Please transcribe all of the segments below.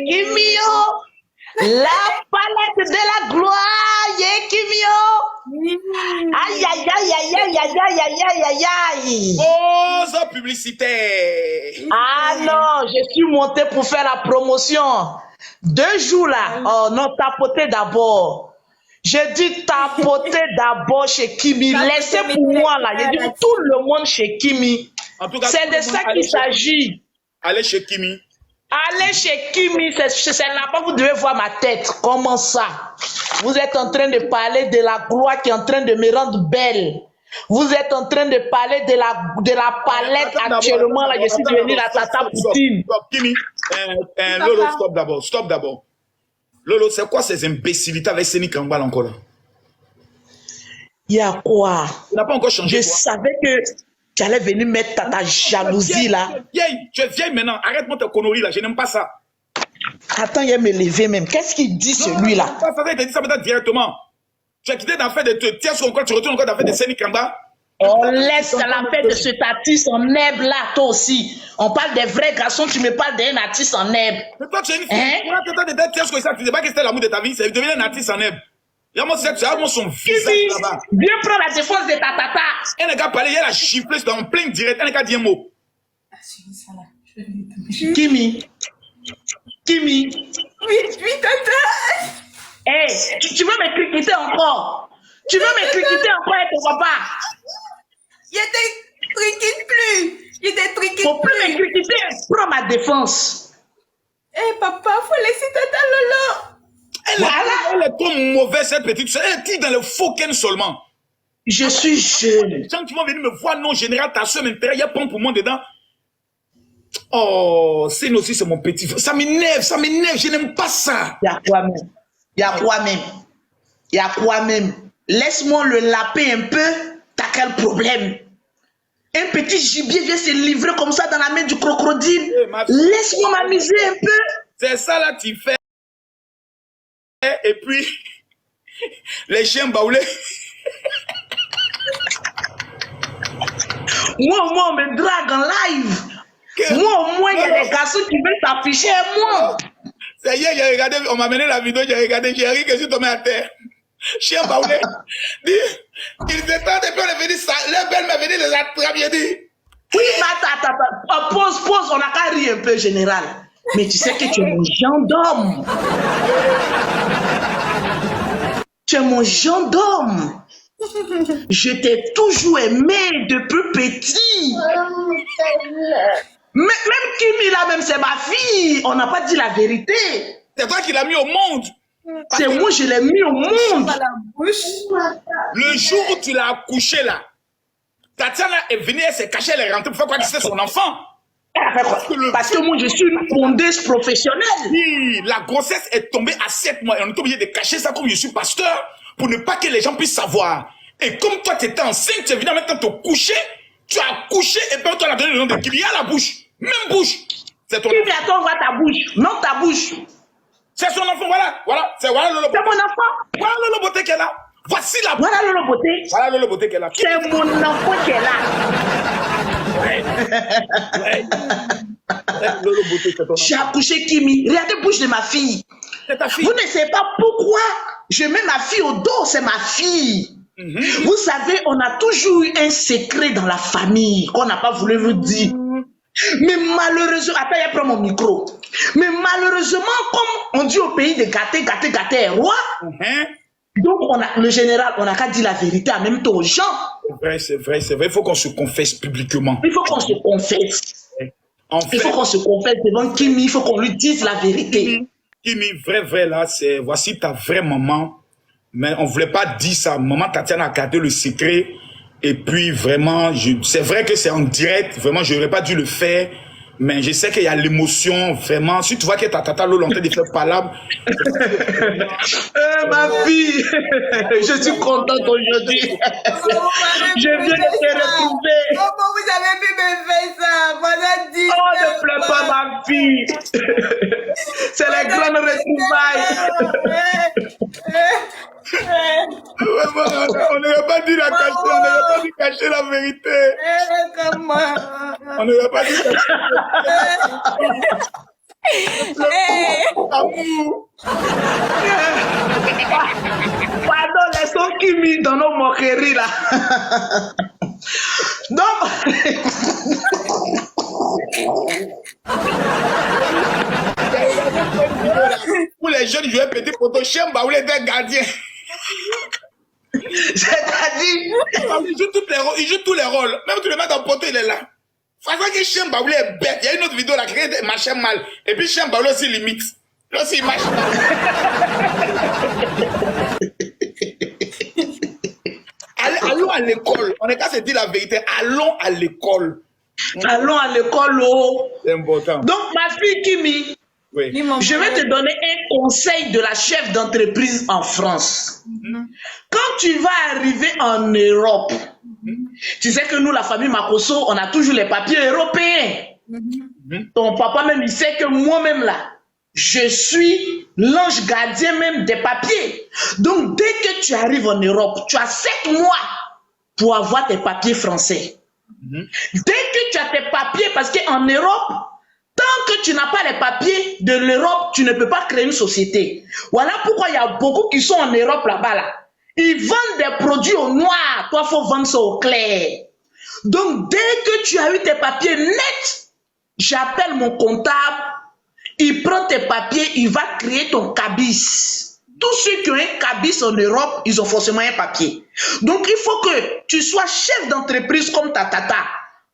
Yekimio. La palette de la gloire. Yekimio. Aïe, aïe, aïe, aïe, aïe, aïe, aïe, aïe, aïe, aïe. Pause publicitaire. Ah non, je suis montée pour faire la promotion. 2 jours là. Oh non, tapotez d'abord. Je dis tapoter d'abord chez Kimi. Laissez pour moi là. Je dis tout le monde chez Kimi. C'est de ça qu'il s'agit. Allez chez Kimi. Allez chez Kimi. C'est là-bas vous devez voir ma tête. Comment ça? Vous êtes en train de parler de la gloire qui est en train de me rendre belle. Vous êtes en train de parler de la palette actuellement. Là, je suis devenue la tata Poutine. Kimi, Lolo, stop d'abord. Lolo, c'est quoi ces imbécilités avec Seni Kambal encore là? Il y a quoi? Tu n'as pas encore changé. Je savais que tu allais venir mettre ta jalousie là. Tu es vieille maintenant. Arrête-moi tes conneries là. Je n'aime pas ça. Attends, il va me lever même. Qu'est-ce qu'il dit celui-là? Il t'a dit ça maintenant directement. Tu as quitté d'affaire de te tiens encore, tu retournes encore d'affaire de Seni Kambal. On laisse l'affaire de cet artiste en neb là, toi aussi. On parle des vrais garçons, tu me parles d'un artiste en neb. Mais toi, tu es une fille. Tu sais pas que c'était l'amour de ta vie, c'est devenu un artiste en neb. Regarde-moi son visage là-bas. Viens prendre la défense de ta tata. Un gars parlait, il a giflé en plein direct, un gars dit un mot. Kimi. Oui, tata. Hey, tu veux me critiquer encore? Tu veux me critiquer encore avec ton papa? Je te critique plus. Je te critique Faut plus me critiquer. Prends ma défense. Eh papa, faut laisser tata Lolo. Elle est trop mauvaise cette petite. Elle est dans le faux ken seulement. Je suis jeune. Les gens qui vont venir me voir, non, général, ta soeur m'intéresse, il y a pompe pour moi dedans. Oh, c'est aussi, c'est mon petit. Ça m'énerve, je n'aime pas ça. Il y a quoi même? Laisse-moi le laper un peu, t'as quel problème? Un petit gibier vient se livrer comme ça dans la main du crocodile. Laisse-moi m'amuser un peu. C'est ça là, tu fais. Et puis, les chiens baoulés. Moi, on me drague en live. Moi, au moins, il y a des garçons qui veulent s'afficher à moi. C'est hier, j'ai regardé, on m'a mené la vidéo, j'ai regardé, j'ai ri que je suis tombé à terre. Chien baoulé. Ils étaient et puis on est venu, leur belle m'est venue les attraper, j'ai dit. Oui, attends, pause, on a qu'à rire un peu, général. Mais tu sais que tu es mon gendarme. Tu es mon gendarme. Je t'ai toujours aimé depuis petit. Même Kimi là, même c'est ma fille. On n'a pas dit la vérité. C'est toi qui l'as mis au monde. C'est moi, je l'ai mis au monde. Le jour où tu l'as accouché là, Tatiana est venue, elle s'est cachée, elle est rentrée pour faire quoi que c'était son enfant. Parce que moi, je suis une pondeuse professionnelle. Oui, la grossesse est tombée à 7 mois et on est obligé de cacher ça comme je suis pasteur pour ne pas que les gens puissent savoir. Et comme toi, tu étais enceinte, tu es venu maintenant te coucher, tu as couché et puis toi, tu as donné le nom de Kimi à la bouche. Même bouche. C'est ton Kimi, attends, voit ta bouche. Non, ta bouche. C'est son enfant, voilà. C'est voilà Lolo Beauté. C'est mon enfant. Voilà Lolo Beauté qui est là. Voici la Voilà Lolo Beauté. Voilà Lolo Beauté qui est là. C'est mon enfant qui est là. Lolo Beauté, c'est ton enfant. J'ai accouché Kimi. Regardez la bouche de ma fille. C'est ta fille. Vous ne savez pas pourquoi je mets ma fille au dos, c'est ma fille. Vous savez, on a toujours eu un secret dans la famille qu'on n'a pas voulu vous dire. Mais malheureusement, attends, il prend mon micro. Mais malheureusement, comme on dit au pays de gâter est roi, donc le général, on n'a qu'à dire la vérité en même temps aux gens. C'est vrai. Il faut qu'on se confesse publiquement. Il faut qu'on se confesse. En fait, il faut qu'on se confesse devant Kimi, il faut qu'on lui dise la vérité. Kimi, vrai, là, c'est voici ta vraie maman. Mais on ne voulait pas dire ça. Maman Tatiana a gardé le secret. Et puis, vraiment, c'est vrai que c'est en direct. Vraiment, je n'aurais pas dû le faire. Mais je sais qu'il y a l'émotion, vraiment. Si tu vois que ta tata Lolo en train de faire palabre. Ma fille, je suis contente aujourd'hui. Je viens de te retrouver. Comment vous avez pu me faire ça pendant 10 ans? Oh, ne pleure pas, ma fille. C'est les grandes retrouvailles. On n'aurait pas dit la cacher, on n'aurait pas dit cacher la vérité. On n'aurait pas dit cacher. amour. Pardon, laissons Kimi dans nos moqueries là. Donc, Pour les jeunes, je vais péter pour ton chien, bah, vous êtes un gardien. c'est-à-dire, Il joue tous les rôles. Même tu le mets dans le poteau, il est là. Franchement, que chien Baoulé est bête. Il y a une autre vidéo là, quelqu'un marchait mal. Et puis chien Baoulé aussi limite. Là aussi, il marche mal. Allons à l'école. On est qu'à se dire la vérité. Allons à l'école. allons à l'école. Oh. C'est important. Donc, ma fille Kimi, Oui. je vais te donner un conseil de la chef d'entreprise en France. Quand tu vas arriver en Europe, tu sais que nous, la famille Makosso, on a toujours les papiers européens. Ton papa même, il sait que moi-même là, je suis l'ange gardien même des papiers. Donc, dès que tu arrives en Europe, tu as 7 mois pour avoir tes papiers français. Dès que tu as tes papiers, parce qu'en Europe, tant que tu n'as pas les papiers de l'Europe, tu ne peux pas créer une société. Voilà pourquoi il y a beaucoup qui sont en Europe là-bas. Là. Ils vendent des produits au noir. Toi, il faut vendre ça au clair. Donc, dès que tu as eu tes papiers nets, j'appelle mon comptable. Il prend tes papiers, il va créer ton cabis. Tous ceux qui ont un cabis en Europe, ils ont forcément un papier. Donc, il faut que tu sois chef d'entreprise comme ta tata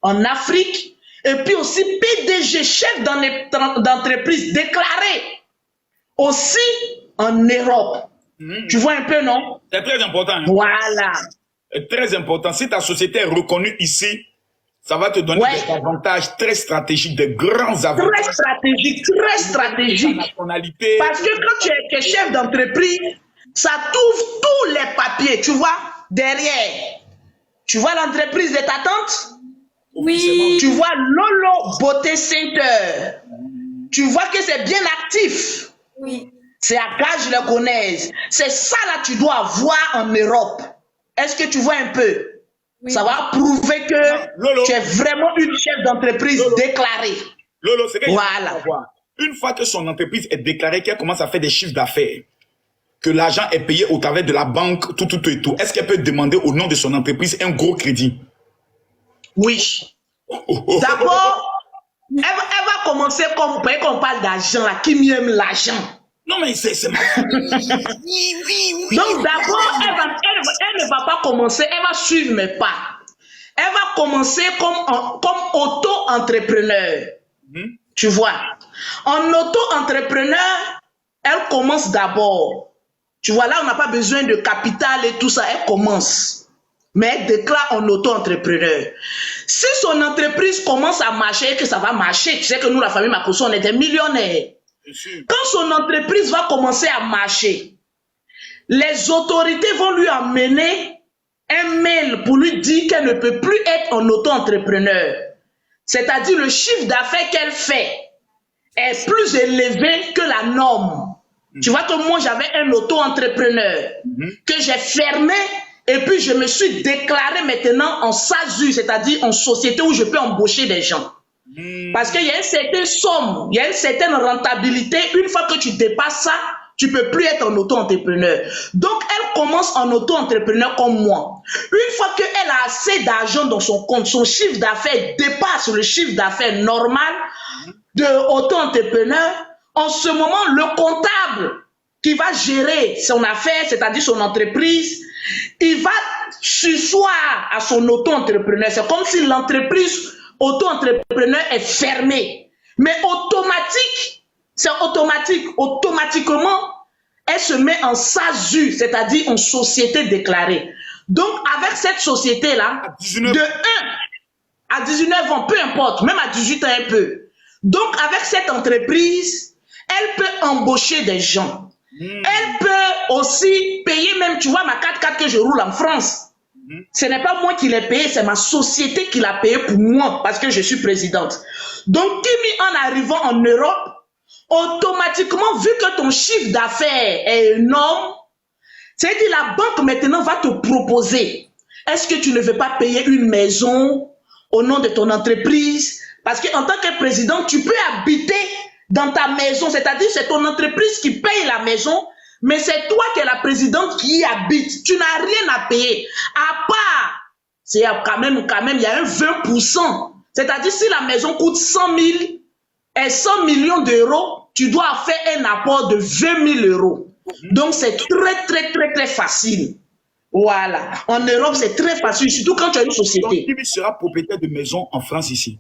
en Afrique. Et puis aussi PDG, chef d'entreprise déclaré aussi en Europe. Tu vois un peu, non? C'est très important. Hein? Voilà. C'est très important. Si ta société est reconnue ici, ça va te donner des avantages très stratégiques, des grands avantages. Très stratégique, très stratégique. Nationalité. Parce que quand tu es chef d'entreprise, ça t'ouvre tous les papiers, tu vois, derrière. Tu vois l'entreprise de ta tante? Oui. Tu vois Lolo Beauté Center. Tu vois que c'est bien actif. Oui. C'est à gage, je le connais. C'est ça là tu dois avoir en Europe. Est-ce que tu vois un peu? Oui. Ça va prouver que Lolo, tu es vraiment une chef d'entreprise déclarée. Lolo, c'est que voilà. Une fois que son entreprise est déclarée, qu'elle commence à faire des chiffres d'affaires, que l'argent est payé au travers de la banque, tout, est-ce qu'elle peut demander au nom de son entreprise un gros crédit? Oui. D'abord, elle va commencer comme qu'on parle d'argent, là, qui aime l'argent. Non, mais c'est ma oui. Donc d'abord, elle ne va pas commencer, elle va suivre mes pas. Elle va commencer comme auto-entrepreneur. Tu vois. En auto-entrepreneur, elle commence d'abord. Tu vois, là, on n'a pas besoin de capital et tout ça, elle commence. Mais elle déclare en auto-entrepreneur. Si son entreprise commence à marcher et que ça va marcher, tu sais que nous, la famille Makosso, on est des millionnaires. Quand son entreprise va commencer à marcher, les autorités vont lui amener un mail pour lui dire qu'elle ne peut plus être en auto-entrepreneur. C'est-à-dire le chiffre d'affaires qu'elle fait est plus élevé que la norme. Tu vois que moi, j'avais un auto-entrepreneur que j'ai fermé et puis je me suis déclaré maintenant en SASU, c'est-à-dire en société où je peux embaucher des gens. Parce qu'il y a une certaine somme, il y a une certaine rentabilité. Une fois que tu dépasses ça, tu ne peux plus être en auto-entrepreneur. Donc, elle commence en auto-entrepreneur comme moi. Une fois qu'elle a assez d'argent dans son compte, son chiffre d'affaires dépasse le chiffre d'affaires normal de auto-entrepreneur, en ce moment, le comptable qui va gérer son affaire, c'est-à-dire son entreprise, il va surseoir à son auto-entrepreneur. C'est comme si l'entreprise auto-entrepreneur est fermée. Mais c'est automatique. Automatiquement, elle se met en SASU, c'est-à-dire en société déclarée. Donc, avec cette société-là, de 1 à 19 ans, peu importe, même à 18 ans un peu. Donc, avec cette entreprise, elle peut embaucher des gens. Elle peut aussi payer même, tu vois, ma 4x4 que je roule en France. Ce n'est pas moi qui l'ai payé, c'est ma société qui l'a payé pour moi parce que je suis présidente. Donc, Kimi, en arrivant en Europe, automatiquement, vu que ton chiffre d'affaires est énorme, c'est-à-dire la banque maintenant va te proposer, est-ce que tu ne veux pas payer une maison au nom de ton entreprise? Parce qu'en tant que président, tu peux habiter dans ta maison, c'est-à-dire c'est ton entreprise qui paye la maison, mais c'est toi qui es la présidente qui y habite. Tu n'as rien à payer. À part, c'est quand même, il y a un 20%. C'est-à-dire si la maison coûte 100 000 et 100 millions d'euros, tu dois faire un apport de 20 000 euros. Donc c'est très facile. Voilà. En Europe, c'est très facile, surtout quand tu as une société. Donc, qui sera propriétaire de maison en France ici?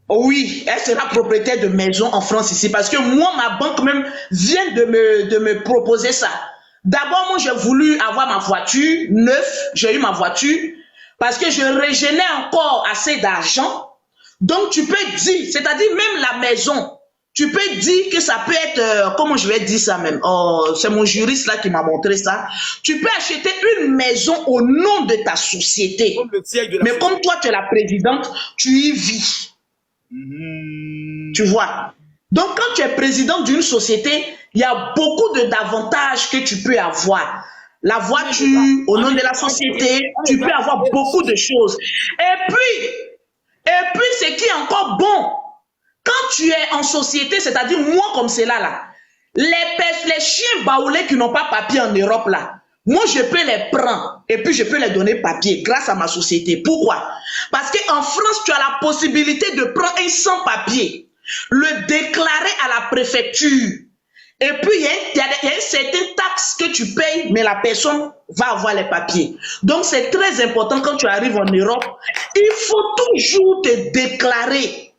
Oui, elle sera propriétaire de maison en France ici parce que moi, ma banque même vient de me proposer ça. D'abord, moi, j'ai voulu avoir ma voiture neuve, j'ai eu ma voiture parce que je régénère encore assez d'argent. Donc, tu peux dire, c'est-à-dire même la maison, tu peux dire que ça peut être, comment je vais dire ça même, c'est mon juriste là qui m'a montré ça. Tu peux acheter une maison au nom de ta société. Mais comme toi, tu es la présidente, tu y vis. Tu vois. Donc, quand tu es président d'une société, il y a beaucoup d'avantages que tu peux avoir. La voiture, au nom de la société, tu peux avoir beaucoup de choses. Et puis ce qui est encore bon, quand tu es en société, c'est-à-dire moi comme c'est là, les chiens baoulés qui n'ont pas papier en Europe là, moi je peux les prendre et puis je peux les donner papier grâce à ma société. Pourquoi? Parce qu'en France, tu as la possibilité de prendre un sans-papier, le déclarer à la préfecture. Et puis, il y a une certaine taxe que tu payes, mais la personne va avoir les papiers. Donc, c'est très important quand tu arrives en Europe. Il faut toujours te déclarer.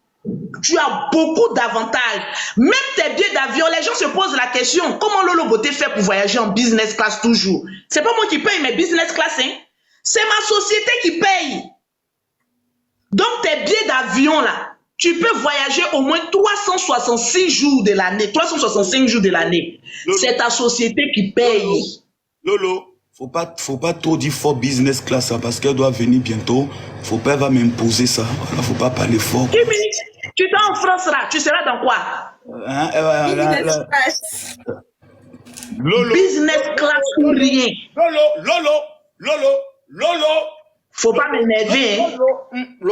Tu as beaucoup d'avantages. Même tes billets d'avion, les gens se posent la question, comment Lolo Beauté fait pour voyager en business class toujours? C'est pas moi qui paye mes business class, hein? C'est ma société qui paye. Donc, tes billets d'avion, là, tu peux voyager au moins 366 jours de l'année, 365 jours de l'année. C'est ta société qui paye. Lolo, faut pas trop dire fort business class hein, parce qu'elle doit venir bientôt. Faut pas, elle va m'imposer ça. Voilà, faut pas parler fort. Kimi, tu es en France là, tu seras dans quoi? Business class. Lolo. Business class ou rien. Lolo. Faut pas m'énerver, hein.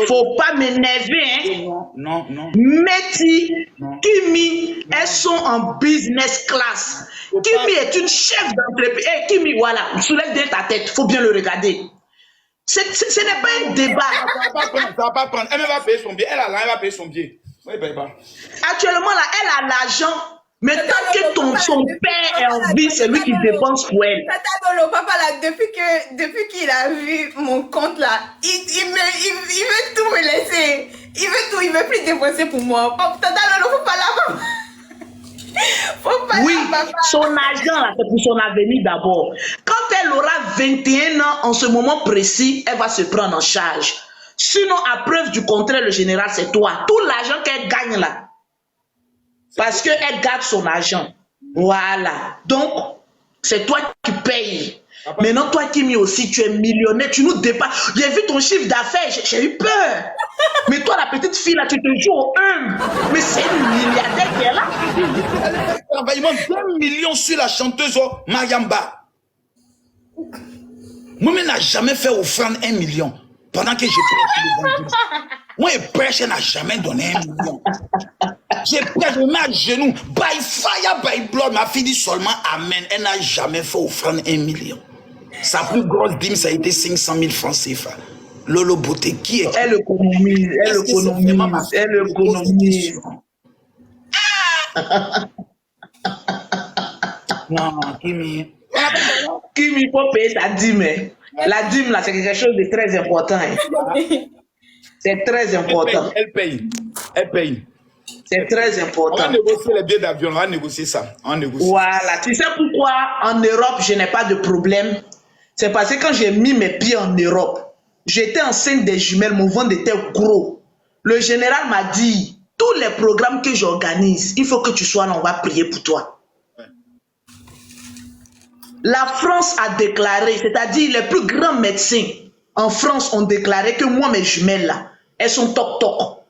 Faut pas m'énerver, hein. Non. Meti, Kimi, elles sont en business class. Kimi est une chef d'entreprise. Hey, Kimi, voilà, soulève bien ta tête, faut bien le regarder. Ce n'est pas un débat. Ça va pas prendre. Elle va payer son billet. Elle va payer son billet. Actuellement, là, elle a l'argent. Mais tant que son père est en vie, c'est lui qui dépense pour elle. Tata Lolo, papa là, depuis qu'il a vu mon compte là, il veut tout me laisser. Il veut plus dépenser pour moi. Tata Lolo, faut pas là, papa. Faut pas oui, là, papa. son argent là, c'est pour son avenir d'abord. Quand elle aura 21 ans, en ce moment précis, elle va se prendre en charge. Sinon, à preuve du contraire, le général, c'est toi. Tout l'argent qu'elle gagne là, parce qu'elle garde son argent. Voilà. Donc, c'est toi qui payes. Maintenant, toi, Kimi, aussi, tu es millionnaire. Tu nous dépasses. J'ai vu ton chiffre d'affaires. J'ai eu peur. Mais toi, la petite fille, là, tu te joues au Mais c'est une milliardaire qui est là. Travaillement 2 millions sur la chanteuse Mayamba. Moi-même, n'a jamais fait offrande 1 million. Pendant que j'ai prêché. Moi, prêche, elle n'a jamais donné 1 million. J'ai prêché, je me mets à genoux. By fire, by blood. Ma fille dit seulement Amen. Elle n'a jamais fait offrande 1 million. Sa plus grosse dîme, ça a été 500 000 francs CFA. Lolo Beauté, qui est... Elle économise. Non, Kimi. Kimi, il faut payer sa dîme. La dîme, là, c'est quelque chose de très important. C'est très important. Elle paye. C'est très important. On va négocier les billets d'avion, on va négocier ça. Voilà. Tu sais pourquoi en Europe, je n'ai pas de problème? C'est parce que quand j'ai mis mes pieds en Europe, j'étais enceinte des jumelles, mon ventre était gros. Le général m'a dit, tous les programmes que j'organise, il faut que tu sois là, on va prier pour toi. La France a déclaré, c'est-à-dire les plus grands médecins en France ont déclaré que moi, mes jumelles là, elles sont toc-toc.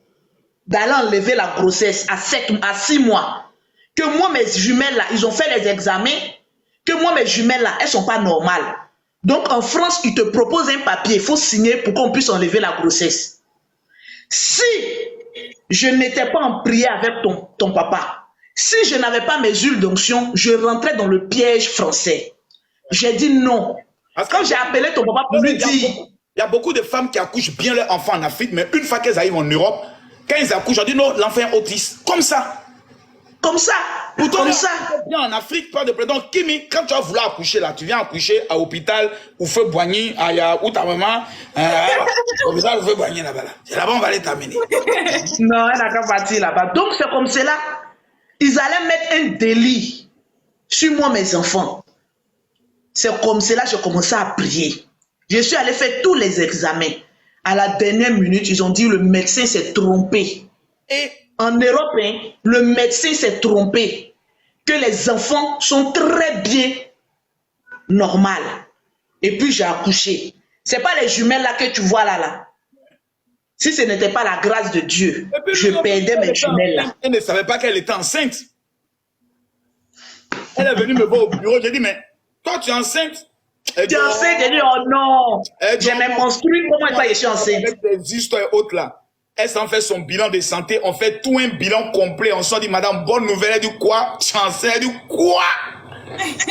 D'aller enlever la grossesse à 6 mois. Que moi, mes jumelles là, ils ont fait les examens. Que moi, mes jumelles là, elles sont pas normales. Donc en France, ils te proposent un papier, il faut signer pour qu'on puisse enlever la grossesse. Si je n'étais pas en prière avec ton papa, Si je n'avais pas mes huiles d'onction, je rentrais dans le piège français. J'ai dit non. Parce que Quand j'ai appelé ton papa pour lui dire... il y a beaucoup de femmes qui accouchent bien leur enfant en Afrique, mais une fois qu'elles arrivent en Europe, quand ils accouchent, on dit non, l'enfant est autiste. Comme ça. Comme ça. Pourtant, Comme ça. bien en Afrique, pas de problème. Donc, Kimi, quand tu vas vouloir accoucher là, tu viens accoucher à l'hôpital, ou feu Boigny, où ta maman, l'hôpital où feu Boigny là-bas. C'est là-bas, on va aller t'amener. Non, elle n'a qu'à partir là-bas. Donc, c'est comme cela. Ils allaient mettre un délit sur moi, mes enfants. C'est comme cela que j'ai commencé à prier. Je suis allé faire tous les examens. À la dernière minute, ils ont dit le médecin s'est trompé. Et en Europe, hein, le médecin s'est trompé. Que les enfants sont très bien normales. Et puis j'ai accouché. Ce n'est pas les jumelles là que tu vois là. Si ce n'était pas la grâce de Dieu, je perdais mes jumelles là. Elle ne savait pas qu'elle était enceinte. Elle est venue me voir au bureau. J'ai dit, mais toi tu es enceinte? Tu es enceinte? J'ai dit, oh non. J'ai même construit. Comment ça, je suis enceinte? Avec des histoires autres là. Elle s'en fait son bilan de santé. On fait tout un bilan complet. On s'en dit, madame, bonne nouvelle. Elle dit quoi? Tu es enceinte? Elle dit quoi?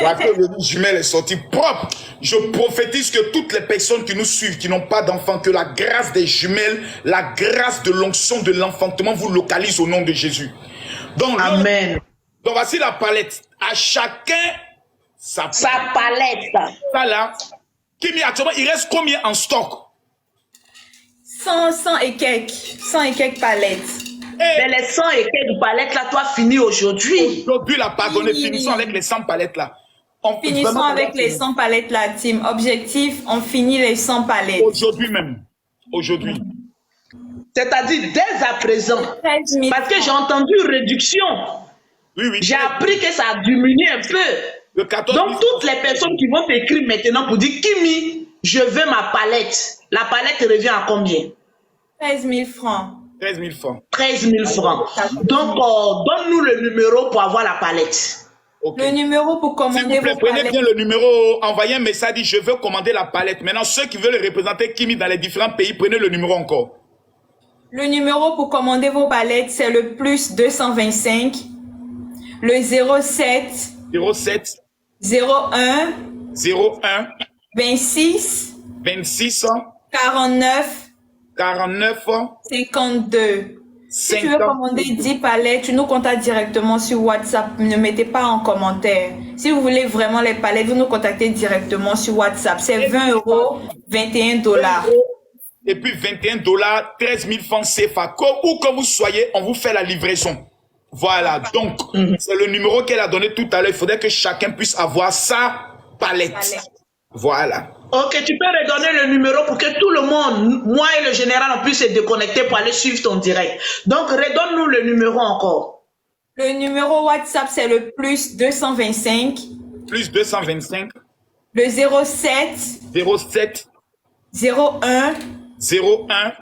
La jumelle est sortie propre. Je prophétise que toutes les personnes qui nous suivent, qui n'ont pas d'enfants, que la grâce des jumelles, la grâce de l'onction de l'enfantement vous localise au nom de Jésus. Donc, amen. Donc voici la palette. À chacun sa palette. Ça là. Kimi, actuellement, il reste combien en stock? 100 et quelques. 100 et quelques palettes. Mais les 100 et quelques palettes là, toi, fini aujourd'hui. Aujourd'hui, la pardonnée, finissons avec les 100 palettes là. Finissons avec les 100 palettes là, team. Objectif, on finit les 100 palettes. Aujourd'hui même. Aujourd'hui. C'est-à-dire dès à présent. Parce que j'ai entendu réduction. Oui, oui. J'ai appris que ça a diminué un peu. Donc toutes les personnes qui vont t'écrire maintenant pour dire Kimi, je veux ma palette. La palette revient à combien? 13 000 francs. 13 000 francs. 13 000 francs. Donc donne-nous le numéro pour avoir la palette. Okay. Le numéro pour commander vos prenez palettes. bien le numéro, envoyez un message, dit je veux commander la palette. Maintenant, ceux qui veulent représenter Kimi dans les différents pays, prenez le numéro encore. Le numéro pour commander vos palettes, c'est le plus 225, le 07 07 01 01 26 26 49 49 52. Si 50. tu veux commander 10 palettes, tu nous contactes directement sur WhatsApp. Ne mettez pas en commentaire. Si vous voulez vraiment les palettes, vous nous contactez directement sur WhatsApp. C'est 20 €, 21 $. Et puis 21 $, 13 000 francs CFA. Où que vous soyez, on vous fait la livraison. Voilà. Donc, c'est le numéro qu'elle a donné tout à l'heure. Il faudrait que chacun puisse avoir sa palette. Voilà. Ok, tu peux redonner le numéro pour que tout le monde, moi et le général, on puisse se déconnecter pour aller suivre ton direct. Donc, redonne-nous le numéro encore. Le numéro WhatsApp, c'est le plus 225. Plus 225. Le 07 07 01 01